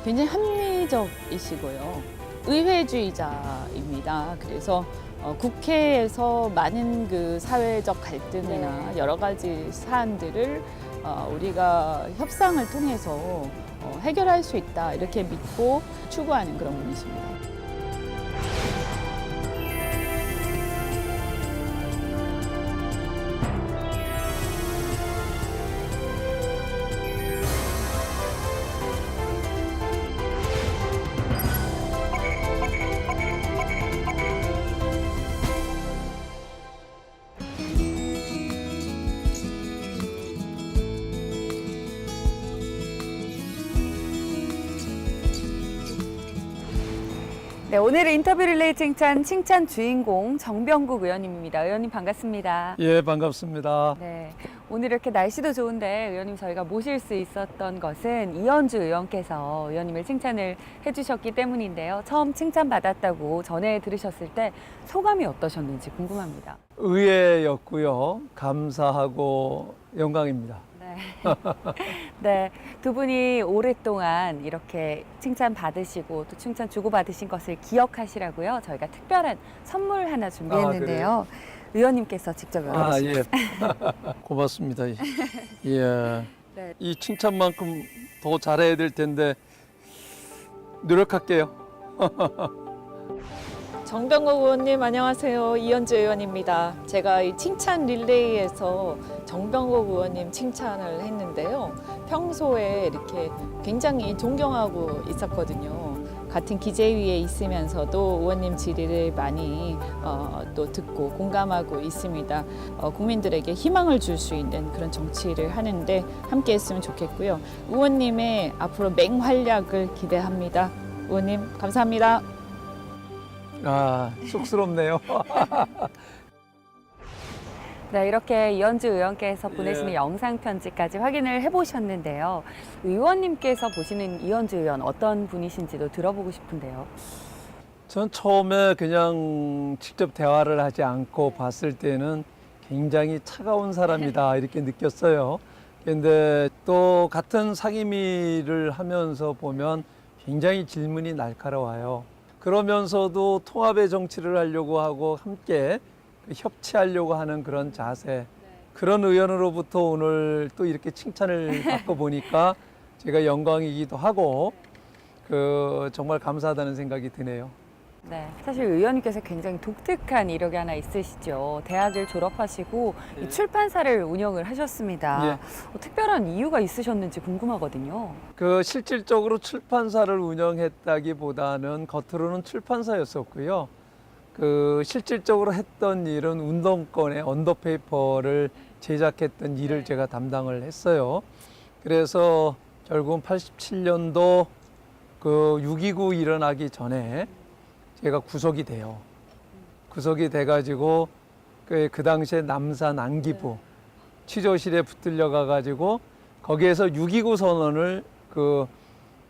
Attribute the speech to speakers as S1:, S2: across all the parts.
S1: 굉장히 합리적이시고요. 의회주의자입니다. 그래서 국회에서 많은 그 사회적 갈등이나 여러 가지 사안들을 우리가 협상을 통해서 해결할 수 있다 이렇게 믿고 추구하는 그런 분이십니다.
S2: 네, 오늘의 인터뷰 릴레이 칭찬 주인공 정병국 의원님입니다. 의원님 반갑습니다.
S3: 예, 반갑습니다.
S2: 네, 오늘 이렇게 날씨도 좋은데 의원님 저희가 모실 수 있었던 것은 이현주 의원께서 의원님을 칭찬을 해주셨기 때문인데요. 처음 칭찬받았다고 전해 들으셨을 때 소감이 어떠셨는지 궁금합니다.
S3: 의외였고요. 감사하고 영광입니다.
S2: 네. 네, 두 분이 오랫동안 이렇게 칭찬 받으시고 또 칭찬 주고받으신 것을 기억하시라고요. 저희가 특별한 선물 하나 준비했는데요. 의원님께서 직접 열어주세요.
S3: 예. 고맙습니다. 예.
S2: 네.
S3: 이 칭찬만큼 더 잘해야 될 텐데 노력할게요.
S1: 정병국 의원님 안녕하세요. 이현주 의원입니다. 제가 이 칭찬 릴레이에서 정병국 의원님 칭찬을 했는데요. 평소에 이렇게 굉장히 존경하고 있었거든요. 같은 기재위에 있으면서도 의원님 질의를 많이 또 듣고 공감하고 있습니다. 국민들에게 희망을 줄 수 있는 그런 정치를 하는데 함께 했으면 좋겠고요. 의원님의 앞으로 맹활약을 기대합니다. 의원님 감사합니다.
S3: 아, 쑥스럽네요.
S2: 네, 이렇게 이현주 의원께서 보내시는
S3: 예.
S2: 영상 편지까지 확인을 해보셨는데요. 의원님께서 보시는 이현주 의원 어떤 분이신지도 들어보고 싶은데요.
S3: 전 처음에 그냥 직접 대화를 하지 않고 봤을 때는 굉장히 차가운 사람이다 이렇게 느꼈어요. 근데 또 같은 상임위를 하면서 보면 굉장히 질문이 날카로워요. 그러면서도 통합의 정치를 하려고 하고 함께 협치하려고 하는 그런 자세, 그런 의원으로부터 오늘 또 이렇게 칭찬을 받고 보니까 제가 영광이기도 하고 정말 감사하다는 생각이 드네요.
S2: 네, 사실 의원님께서 굉장히 독특한 이력이 하나 있으시죠. 대학을 졸업하시고
S3: 예.
S2: 이 출판사를 운영을 하셨습니다.
S3: 예.
S2: 특별한 이유가 있으셨는지 궁금하거든요.
S3: 실질적으로 출판사를 운영했다기보다는 겉으로는 출판사였었고요. 실질적으로 했던 일은 운동권의 언더페이퍼를 제작했던 일을 제가 담당을 했어요. 그래서 결국은 87년도 6.29 일어나기 전에 제가 구속이 돼요. 구속이 돼가지고 그 당시에 남산 안기부 취조실에 붙들려 가가지고 거기에서 6.29 선언을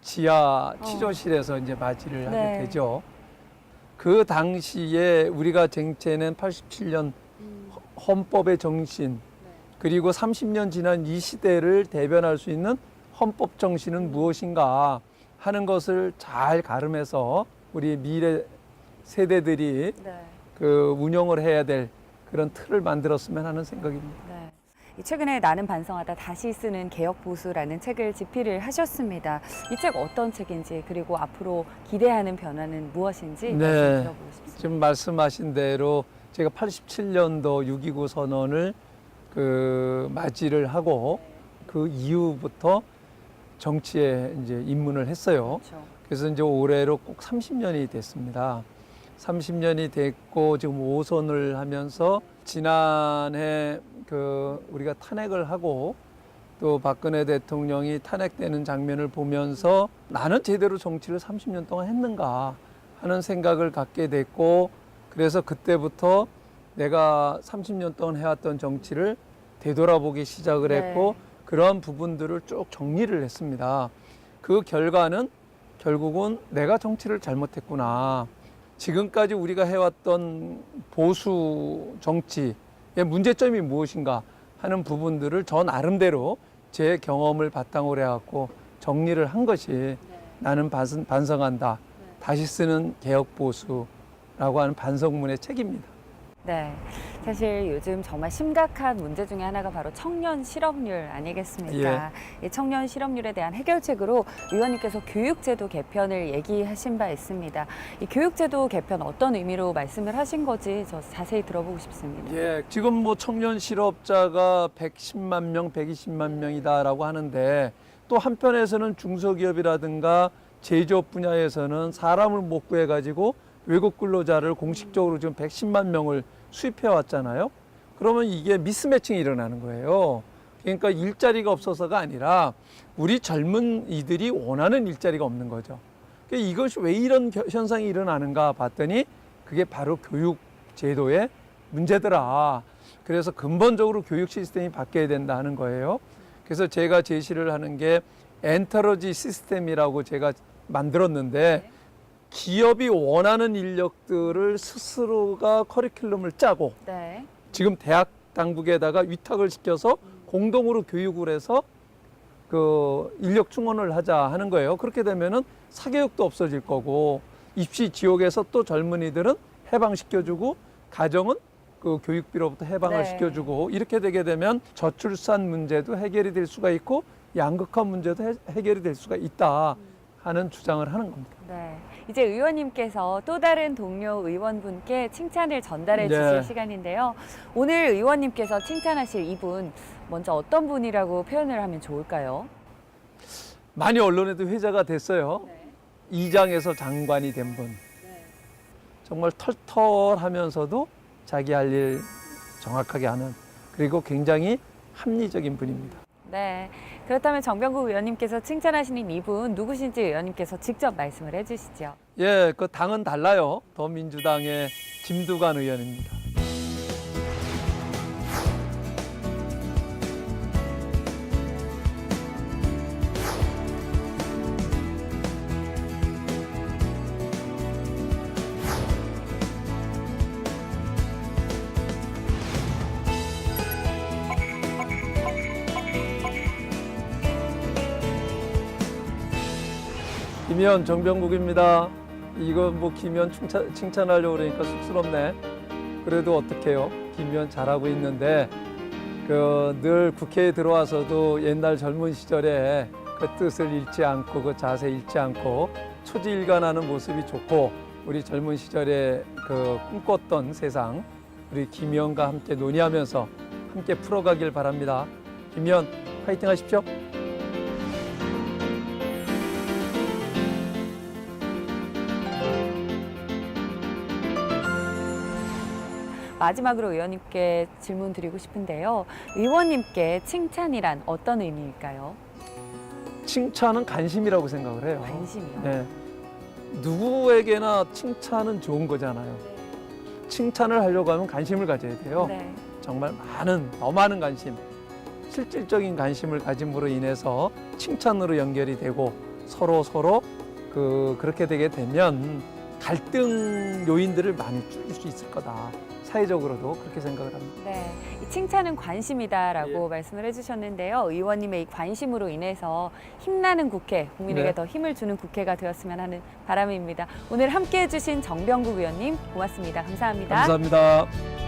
S3: 지하 취조실에서 이제 맞이를 하게
S2: 네.
S3: 되죠. 그 당시에 우리가 쟁취해낸 87년 헌법의 정신, 그리고 30년 지난 이 시대를 대변할 수 있는 헌법 정신은 무엇인가 하는 것을 잘 가름해서 우리 미래 세대들이
S2: 네.
S3: 운영을 해야 될 그런 틀을 만들었으면 하는 생각입니다.
S2: 네. 최근에 나는 반성하다 다시 쓰는 개혁보수라는 책을 집필을 하셨습니다. 이 책 어떤 책인지 그리고 앞으로 기대하는 변화는 무엇인지 말씀 들어보고 싶습니다.
S3: 지금 말씀하신 대로 제가 87년도 6.29 선언을 맞이를 하고 그 이후부터 정치에 이제 입문을 했어요.
S2: 그렇죠.
S3: 그래서 이제 올해로 꼭 30년이 됐습니다. 30년이 됐고 지금 5선을 하면서 지난해 우리가 탄핵을 하고 또 박근혜 대통령이 탄핵되는 장면을 보면서 나는 제대로 정치를 30년 동안 했는가 하는 생각을 갖게 됐고, 그래서 그때부터 내가 30년 동안 해왔던 정치를 되돌아보기 시작을 했고 그러한 부분들을 쭉 정리를 했습니다. 그 결과는 결국은 내가 정치를 잘못했구나. 지금까지 우리가 해왔던 보수 정치의 문제점이 무엇인가 하는 부분들을 저 나름대로 제 경험을 바탕으로 해갖고 정리를 한 것이 나는 반성한다. 다시 쓰는 개혁 보수라고 하는 반성문의 책입니다.
S2: 네, 사실 요즘 정말 심각한 문제 중에 하나가 바로 청년 실업률 아니겠습니까? 이 청년 실업률에 대한 해결책으로 의원님께서 교육제도 개편을 얘기하신 바 있습니다. 이 교육제도 개편 어떤 의미로 말씀을 하신 거지 저 자세히 들어보고 싶습니다.
S3: 예, 지금 뭐 청년 실업자가 110만 명, 120만 명이다라고 하는데 또 한편에서는 중소기업이라든가 제조업 분야에서는 사람을 못 구해가지고 외국 근로자를 공식적으로 지금 110만 명을 수입해 왔잖아요. 그러면 이게 미스매칭이 일어나는 거예요. 그러니까 일자리가 없어서가 아니라 우리 젊은 이들이 원하는 일자리가 없는 거죠. 그러니까 이것이 왜 이런 현상이 일어나는가 봤더니 그게 바로 교육 제도의 문제더라. 그래서 근본적으로 교육 시스템이 바뀌어야 된다 하는 거예요. 그래서 제가 제시를 하는 게 엔터러지 시스템이라고 제가 만들었는데 기업이 원하는 인력들을 스스로가 커리큘럼을 짜고
S2: 네.
S3: 지금 대학 당국에다가 위탁을 시켜서 공동으로 교육을 해서 그 인력 충원을 하자 하는 거예요. 그렇게 되면은 사교육도 없어질 거고 입시 지옥에서 또 젊은이들은 해방시켜주고 가정은 그 교육비로부터 해방을
S2: 네.
S3: 시켜주고 이렇게 되게 되면 저출산 문제도 해결이 될 수가 있고 양극화 문제도 해결이 될 수가 있다 하는 주장을 하는 겁니다.
S2: 네. 이제 의원님께서 또 다른 동료 의원분께 칭찬을 전달해
S3: 네.
S2: 주실 시간인데요. 오늘 의원님께서 칭찬하실 이분 먼저 어떤 분이라고 표현을 하면 좋을까요?
S3: 많이 언론에도 회자가 됐어요. 이장에서 장관이 된 분. 정말 털털하면서도 자기 할 일 정확하게 하는 그리고 굉장히 합리적인 분입니다.
S2: 네. 그렇다면 정병국 의원님께서 칭찬하시는 이분 누구신지 의원님께서 직접 말씀을 해주시죠.
S3: 예, 그 당은 달라요. 더민주당의 김두관 의원입니다. 김의원 정병국입니다. 이거 뭐 김의원 칭찬하려고 그러니까 쑥스럽네. 그래도 어떡해요. 김의원 잘하고 있는데 그 늘 국회에 들어와서도 옛날 젊은 시절에 그 뜻을 잃지 않고 그 자세 잃지 않고 초지일관하는 모습이 좋고 우리 젊은 시절에 그 꿈꿨던 세상 우리 김의원과 함께 논의하면서 함께 풀어가길 바랍니다. 김의원 화이팅 하십시오.
S2: 마지막으로 의원님께 질문 드리고 싶은데요. 의원님께 칭찬이란 어떤 의미일까요?
S3: 칭찬은 관심이라고 생각을 해요.
S2: 관심이요.
S3: 네. 누구에게나 칭찬은 좋은 거잖아요. 칭찬을 하려고 하면 관심을 가져야 돼요.
S2: 네.
S3: 정말 더 많은 관심, 실질적인 관심을 가짐으로 인해서 칭찬으로 연결이 되고 서로 그렇게 되게 되면 갈등 요인들을 많이 줄일 수 있을 거다. 사회적으로도 그렇게 생각을 합니다.
S2: 네, 이 칭찬은 관심이다라고
S3: 예.
S2: 말씀을 해주셨는데요. 의원님의 이 관심으로 인해서 힘나는 국회, 국민에게
S3: 네.
S2: 더 힘을 주는 국회가 되었으면 하는 바람입니다. 오늘 함께해 주신 정병국 의원님 고맙습니다. 감사합니다.
S3: 감사합니다.